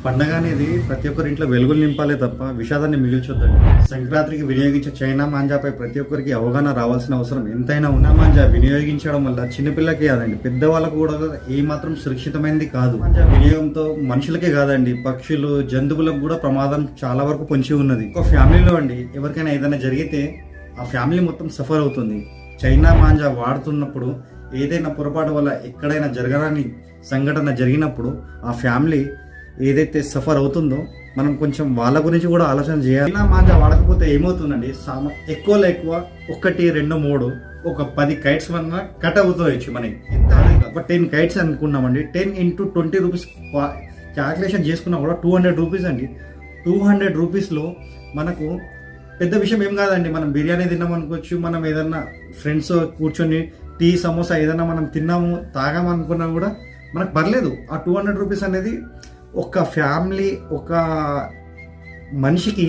పండగ అనేది ప్రతి ఒక్కరి ఇంట్లో వెలుగులు నింపాలే తప్ప విషాదాన్ని మిగిల్చొద్దండి. సంక్రాంతికి వినియోగించే చైనా మాంజాపై ప్రతి ఒక్కరికి అవగాహన రావాల్సిన అవసరం ఎంతైనా ఉన్న మాంజా వినియోగించడం వల్ల చిన్నపిల్లలకే కాదండి, పెద్దవాళ్ళకు కూడా ఏమాత్రం సురక్షితమైనది కాదు. మాంజా వినియోగంతో మనుషులకే కాదండి, పక్షులు జంతువులకు కూడా ప్రమాదం చాలా వరకు పొంచి ఉన్నది. ఒక ఫ్యామిలీలో అండి ఎవరికైనా ఏదైనా జరిగితే ఆ ఫ్యామిలీ మొత్తం సఫర్ అవుతుంది. చైనా మాంజా వాడుతున్నప్పుడు ఏదైనా పొరపాటు వల్ల ఎక్కడైనా జరగరాని సంఘటన జరిగినప్పుడు ఆ ఫ్యామిలీ ఏదైతే సఫర్ అవుతుందో మనం కొంచెం వాళ్ళ గురించి కూడా ఆలోచన చేయాలి. చైనా మాంజా వాడకపోతే ఏమవుతుందండి, ఎక్కువలో ఎక్కువ 1, 2, 3 ఒక 10 కైట్స్ వల్ల కట్ అవుతాయి మనకి. ఒక 10 కైట్స్ అనుకున్నామండి, 10 × 20 రూపీస్ క్యాల్కులేషన్ చేసుకున్నా కూడా 200 రూపీస్ అండి. 200 రూపీస్లో మనకు పెద్ద విషయం ఏం కాదండి. మనం బిర్యానీ తిన్నాం అనుకోవచ్చు, మనం ఏదన్నా ఫ్రెండ్స్ కూర్చొని టీ సమోసా ఏదైనా మనం తిన్నాము తాగామనుకున్నా కూడా మనకు పర్లేదు. ఆ 200 రూపీస్ అనేది ఒక ఫ్యామిలీ, ఒక మనిషికి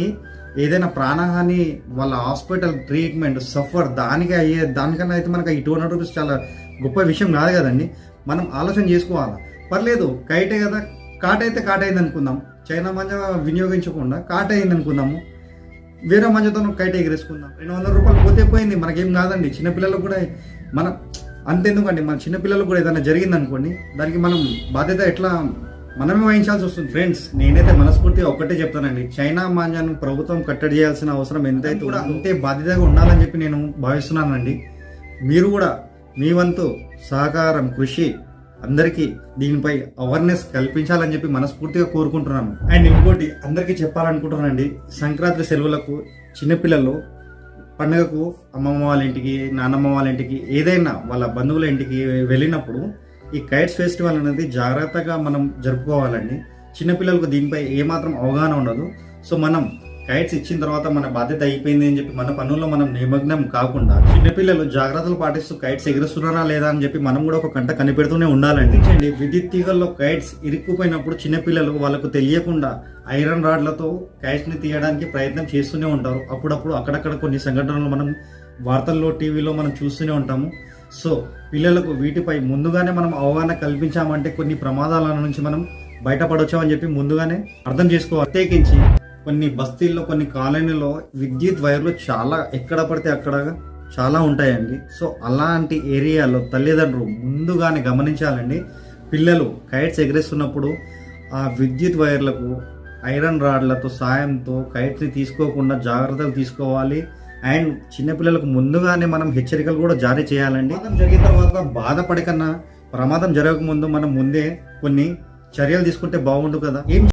ఏదైనా ప్రాణహాని, వాళ్ళ హాస్పిటల్ ట్రీట్మెంట్ సఫర్ దానికన్నా అయితే మనకు ఈ 200 రూపీస్ చాలా గొప్ప విషయం కాదు కదండి. మనం ఆలోచన చేసుకోవాలి. పర్లేదు, కైటే కదా, కాట్ అయితే కాట్ అయింది అనుకుందాం. చైనా మంజా వినియోగించకుండా కాట్ అయింది అనుకుందాము, వేరే మంజతో కైట్ ఎగిరేసుకుందాం. 200 రూపాయలు పోతే పోయింది, మనకేం కాదండి. చిన్నపిల్లలకు కూడా మనం అంతెందుకండి, మన చిన్నపిల్లలకు కూడా ఏదైనా జరిగింది అనుకోండి, దానికి మనం బాధ్యత ఎట్లా మనమే వహించాల్సి వస్తుంది. ఫ్రెండ్స్, నేనైతే మనస్ఫూర్తిగా ఒక్కటే చెప్తానండి, చైనా మాంజాను ప్రభుత్వం కట్టడి చేయాల్సిన అవసరం ఎంతైతే కూడా అంతే బాధ్యతగా ఉండాలని చెప్పి నేను భావిస్తున్నానండి. మీరు కూడా మీ వంతు సహకారం, కృషి అందరికీ దీనిపై అవేర్నెస్ కల్పించాలని చెప్పి మనస్ఫూర్తిగా కోరుకుంటున్నాను. అండ్ ఇంకోటి అందరికీ చెప్పాలనుకుంటున్నానండి, సంక్రాంతి సెలవులకు చిన్నపిల్లలు పండుగకు అమ్మమ్మ వాళ్ళ ఇంటికి, నాన్నమ్మ వాళ్ళ ఇంటికి, ఏదైనా వాళ్ళ బంధువుల ఇంటికి వెళ్ళినప్పుడు ఈ కైట్స్ ఫెస్టివల్ అనేది జాగ్రత్తగా మనం జరుపుకోవాలండి. చిన్నపిల్లలకు దీనిపై ఏమాత్రం అవగాహన ఉండదు. సో మనం కైట్స్ ఇచ్చిన తర్వాత మన బాధ్యత అయిపోయింది అని చెప్పి మన పనుల్లో మనం నిమగ్నం కాకుండా చిన్నపిల్లలు జాగ్రత్తలు పాటిస్తూ కైట్స్ ఎగురుస్తున్నారా లేదా అని చెప్పి మనం కూడా ఒక కంట కనిపెడుతూనే ఉండాలండి. విద్యుత్ తీగల్లో కైట్స్ ఇరుక్కుపోయినప్పుడు చిన్నపిల్లలు వాళ్ళకు తెలియకుండా ఐరన్ రాడ్లతో కైట్స్ ని తీయడానికి ప్రయత్నం చేస్తూనే ఉంటారు. అప్పుడప్పుడు అక్కడక్కడ కొన్ని సంఘటనలు మనం వార్తల్లో, టీవీలో మనం చూస్తూనే ఉంటాము. సో పిల్లలకు వీటిపై ముందుగానే మనం అవగాహన కల్పించామంటే కొన్ని ప్రమాదాల నుంచి మనం బయటపడొచ్చామని చెప్పి ముందుగానే అర్థం చేసుకోవాలి. ప్రత్యేకించి కొన్ని బస్తీల్లో, కొన్ని కాలనీలో విద్యుత్ వైర్లు చాలా ఎక్కడ పడితే అక్కడ చాలా ఉంటాయండి. సో అలాంటి ఏరియాలో తల్లిదండ్రులు ముందుగానే గమనించాలండి. పిల్లలు కైట్స్ ఎగరేస్తున్నప్పుడు ఆ విద్యుత్ వైర్లకు ఐరన్ రాడ్లతో సాయంతో కైట్స్ని తీసుకోకుండా జాగ్రత్తలు తీసుకోవాలి. అండ్ చిన్నపిల్లలకు ముందుగానే మనం హెచ్చరికలు కూడా జారీ చేయాలండి. ప్రమాదం జరిగిన తర్వాత బాధపడకన్నా ప్రమాదం జరగకముందు మనం ముందే కొన్ని చర్యలు తీసుకుంటే బాగుండు కదా. ఏం